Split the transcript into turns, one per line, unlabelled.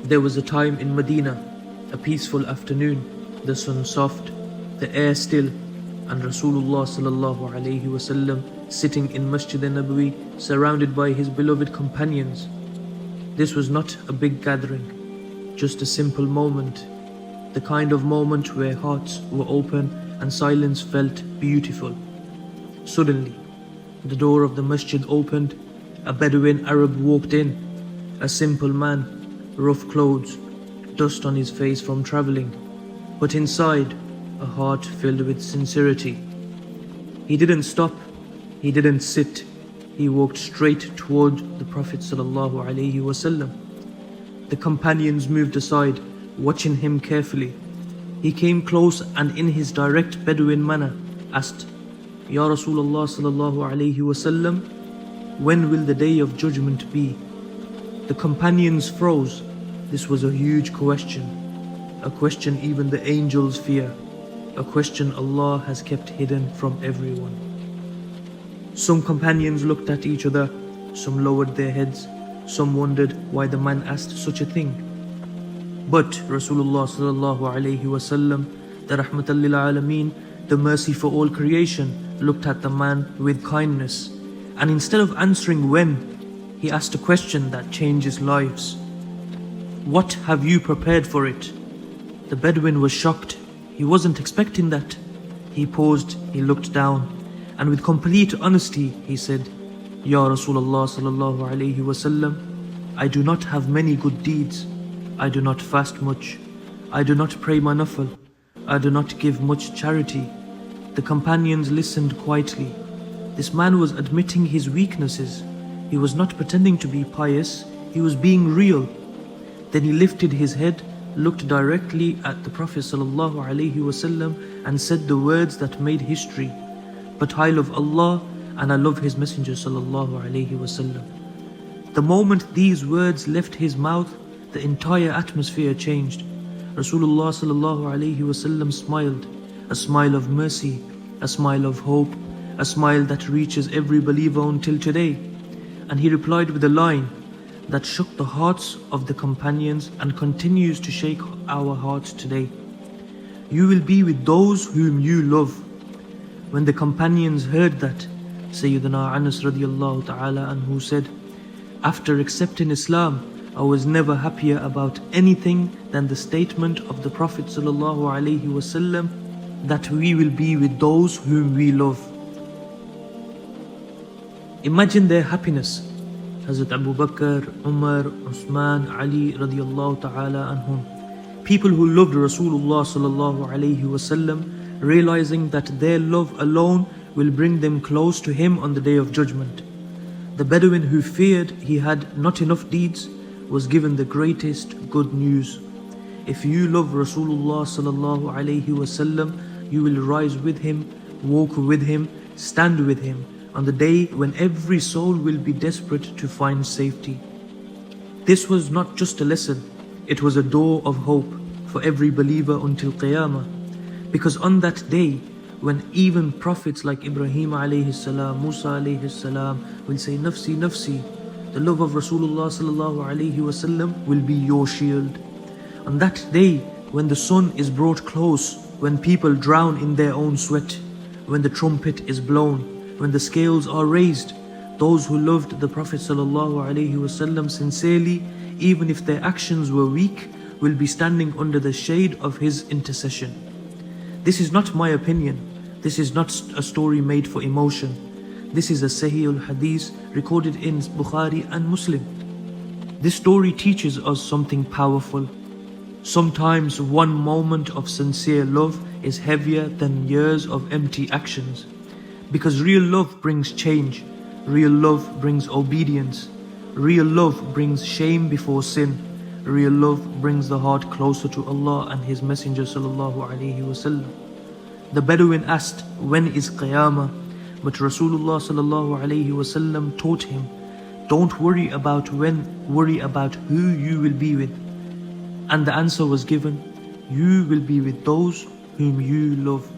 There was a time in Medina, a peaceful afternoon, the sun soft, the air still, and Rasulullah sallallahu alaihi wasallam sitting in Masjid al-Nabawi surrounded by his beloved companions. This was not a big gathering, just a simple moment, the kind of moment where hearts were open and silence felt beautiful. Suddenly, the door of the masjid opened, a Bedouin Arab walked in, a simple man, rough clothes, dust on his face from traveling, but inside, a heart filled with sincerity. He didn't stop, he didn't sit, he walked straight toward the Prophet sallallahu alaihi wasallam. The companions moved aside, watching him carefully. He came close and in his direct Bedouin manner asked, Ya Rasulullah sallallahu alaihi wasallam, when will the day of judgment be? The companions froze. This was a huge question, a question even the angels fear, a question Allah has kept hidden from everyone. Some companions looked at each other, some lowered their heads, some wondered why the man asked such a thing. But Rasulullah sallallahu alaihi wasallam, the rahmatan lil alameen, the mercy for all creation, looked at the man with kindness, and instead of answering when, he asked a question that changes lives. What have you prepared for it? The Bedouin was shocked. He wasn't expecting that. He paused, he looked down, and with complete honesty he said, Ya Rasulullah sallallahu alaihi wasallam, I do not have many good deeds. I do not fast much. I do not pray my nafil. I do not give much charity. The companions listened quietly. This man was admitting his weaknesses. He was not pretending to be pious, he was being real. Then he lifted his head, looked directly at the Prophet ﷺ and said the words that made history. But I love Allah and I love His Messenger ﷺ. The moment these words left his mouth, the entire atmosphere changed. Rasulullah ﷺ smiled, a smile of mercy, a smile of hope, a smile that reaches every believer until today. And he replied with a line that shook the hearts of the companions and continues to shake our hearts today. You will be with those whom you love. When the companions heard that, Sayyidina Anas radiallahu ta'ala anhu said, after accepting Islam, I was never happier about anything than the statement of the Prophet sallallahu alaihi wasallam that we will be with those whom we love. Imagine their happiness. Hazrat Abu Bakr, Umar, Uthman, Ali radiallahu ta'ala anhum. People who loved Rasulullah sallallahu alayhi wasallam, realizing that their love alone will bring them close to him on the day of judgment. The Bedouin who feared he had not enough deeds was given the greatest good news. If you love Rasulullah sallallahu alayhi wasallam, you will rise with him, walk with him, stand with him on the day when every soul will be desperate to find safety. This was not just a lesson, it was a door of hope for every believer until Qiyamah. Because on that day, when even prophets like Ibrahim alayhi salam, Musa alayhi salam will say, Nafsi, Nafsi, the love of Rasulullah sallallahu alayhi wasallam will be your shield. On that day, when the sun is brought close, when people drown in their own sweat, when the trumpet is blown, when the scales are raised, those who loved the Prophet ﷺ sincerely, even if their actions were weak, will be standing under the shade of his intercession. This is not my opinion. This is not a story made for emotion. This is a Sahih al-Hadith recorded in Bukhari and Muslim. This story teaches us something powerful. Sometimes one moment of sincere love is heavier than years of empty actions. Because real love brings change, real love brings obedience, real love brings shame before sin, real love brings the heart closer to Allah and His Messenger sallallahu alaihi wasallam. The Bedouin asked, when is Qiyamah? But Rasulullah sallallahu alaihi wasallam taught him, don't worry about when, worry about who you will be with. And the answer was given, you will be with those whom you love.